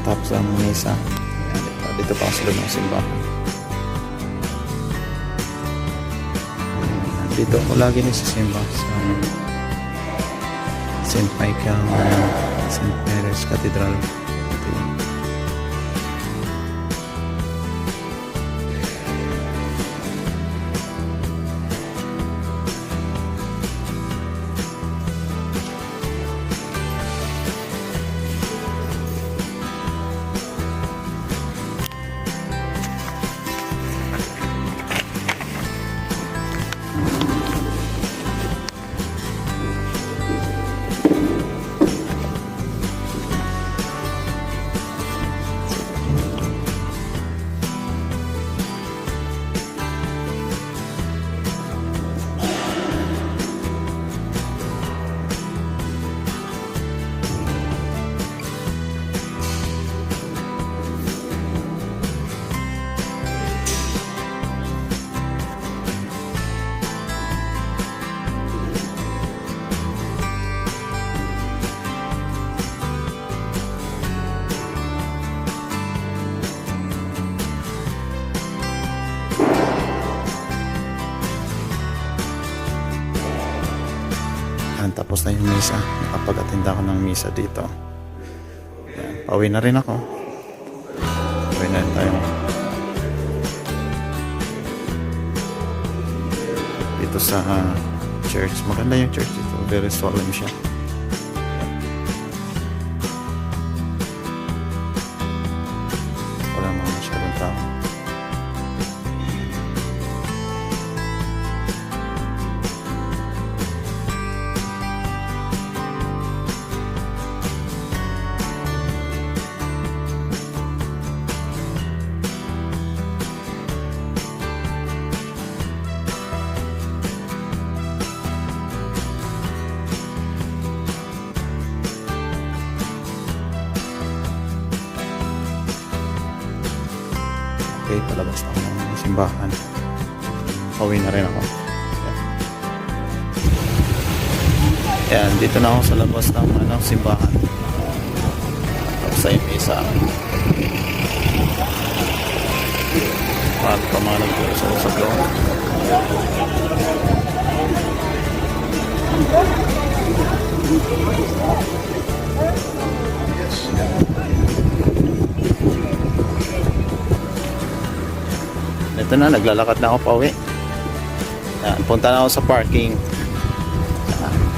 tapos ang misa. Dito pa ako sa loob ng simbahan. Dito ako lagi nagsisimba sa St. Michael St. Mary's Cathedral. Ito yun. Tapos na yung misa. Nakapag-attend ako ng misa dito. Yan. Pauwi na rin ako. Pauwi na rin tayo. Dito sa church. Maganda yung church dito. Very solemn siya. Wala mga masyadong tao. Okay, palabas na ako ng simbahan. Pauwi na rin ako. Yan, dito na ako sa labas ng simbahan. Tapos sa misa. Para pa mga nag-usap loob. Ito na, naglalakad na ako pa uwi. Punta na ako sa parking.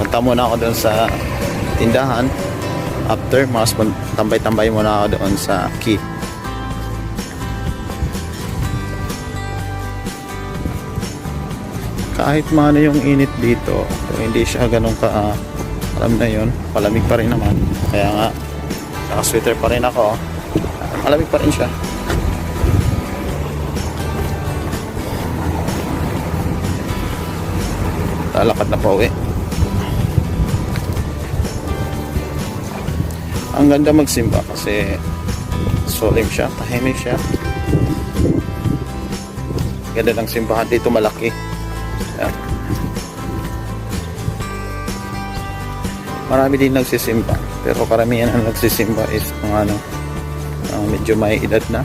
Punta muna ako doon sa tindahan. After, mas tambay-tambay muna ako doon sa key. Kahit maano yung init dito, hindi siya ganun ka, alam na yun, palamig pa rin naman. Kaya nga, naka-sweater pa rin ako. Malamig pa rin siya. Lalakad na pa uwi. Ang ganda magsimba kasi solemn siya, tahimik siya. Ganda ng simbahan dito, malaki. Yan. Marami din nagsisimba, pero karamihan ang nagsisimba is mga medyo may edad na.